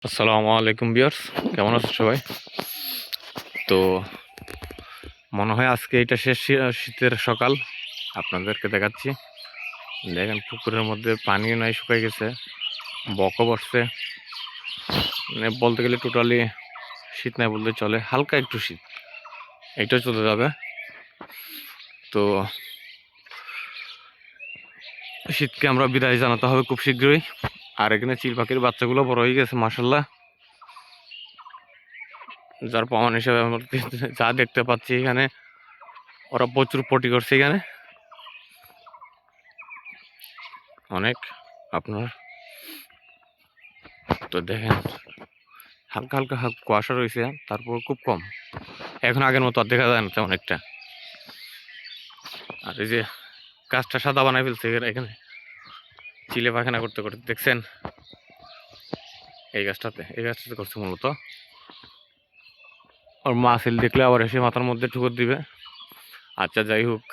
আসসালামু আলাইকুম ভিউয়ার্স, কেমন আছো সবাই? তো মনে হয় আজকে এটা শেষ শীতের সকাল। আপনাদেরকে দেখাচ্ছি, দেখেন পুকুরের মধ্যে পানিও নাই, শুকিয়ে গেছে, বকও বসছে। মানে বলতে গেলে টোটালি শীত নাই বলতে চলে, হালকা একটু শীত, এইটা চলে যাবে। তো শীতকে আমরা বিদায় জানাতে হবে খুব শীঘ্রই। আর এখানে চিল পাখির বাচ্চাগুলো বড় হয়ে গেছে মাশাল্লাহ, যার প্রমাণ হিসেবে আমরা যা দেখতে পাচ্ছি এখানে ওরা প্রচুর পটি করছে এখানে অনেক আপনার। তো দেখেন হালকা হালকা কুয়াশা রয়েছে, তারপর খুব কম, এখন আগের মতো আর দেখা যায় না তেমন একটা। আর এই যে গাছটা সাদা বানাই ফেলছে এখানে চিলে পায়খানা করতে করতে, দেখছেন? এই গাছটাতে করছে মূলত। ওর মা ছেলে দেখলে আবার এসে মাথার মধ্যে ঠুকর দিবে। আচ্ছা, যাই হোক,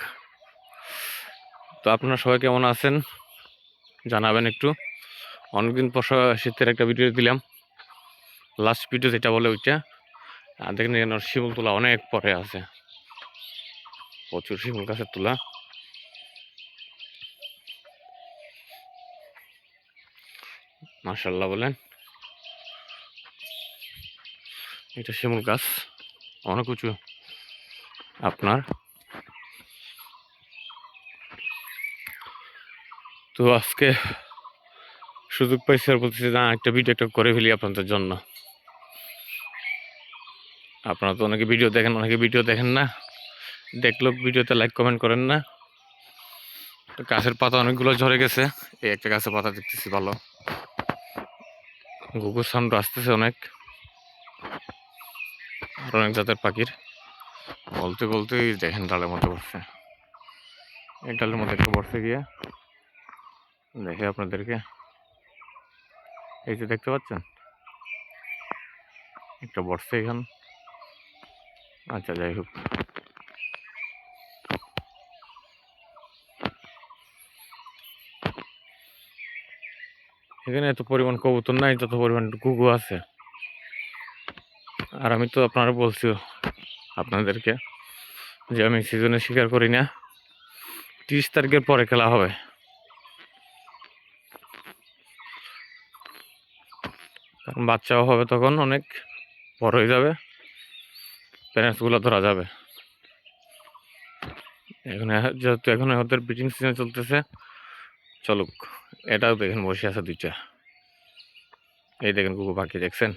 তো আপনারা সবাই কেমন আছেন জানাবেন একটু। অনেকদিন পর শীতের একটা ভিডিও দিলাম, লাস্ট ভিডিও যেটা বলে ওইটা। আর দেখেন এখানে শিমুল তোলা অনেক পরে আছে, প্রচুর শিমুল গাছের তোলা। মাশাল্লাহ বলেন, এটা শিমুল গাছ অনেক উঁচু আপনার। তো আজকে সুযোগ পাইছি আর বলতেছি না, একটা ভিডিও একটা করে ফেলি আপনাদের জন্য। আপনারা তো অনেকে ভিডিও দেখেন, অনেকে ভিডিও দেখেন না, দেখলেও ভিডিওতে লাইক কমেন্ট করেন না। তো গাছের পাতা অনেকগুলো ঝরে গেছে, এই একটা গাছের পাতা দেখতেছি ভালো, ঘুঘুর সাউন্ড আসতেছে অনেক, আর অনেক জাতের পাখির। বলতে বলতেই দেখেন ডালের মধ্যে বসছে, এই ডালের মধ্যে একটু বসতে গিয়ে দেখে আপনাদেরকে, এই যে দেখতে পাচ্ছেন একটা বসছে এখান। আচ্ছা, যাই হোক, এখানে এত পরিমাণ কবুতর নাই, যত পরিমাণ ঘুঘু আছে। আর আমি তো আপনারা বলছি আপনাদেরকে যে আমি সিজনে শিকার করি না, 30 তারিখের পরে খেলা হবে। কারণ বাচ্চাও হবে তখন, অনেক বড় হয়ে যাবে, প্যারেন্টসগুলো ধরা যাবে। এখন যেহেতু এখন ওদের ব্রিডিং সিজন চলতেছে, চলুক। এটাও দেখেন বসে আছে দুইটা, এই দেখেন কুকু পাখি, দেখছেন?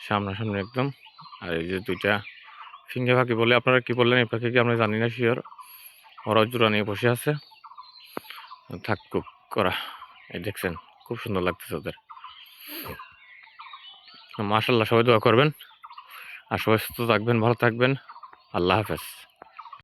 সামনাসামনি একদম। আর এই যে দুইটা ফিঙ্গে পাখি বলে, আপনারা কি বললেন এই পাখিকে আমরা জানি না শিওর, ওরাও জোড়া নিয়ে বসে আছে, থাকুক করা। এই দেখছেন, খুব সুন্দর লাগতেছে ওদের। মাশাল্লাহ, সবাই দোয়া করবেন, আর সবাই সুস্থ থাকবেন, ভালো থাকবেন। আল্লাহ হাফেজ।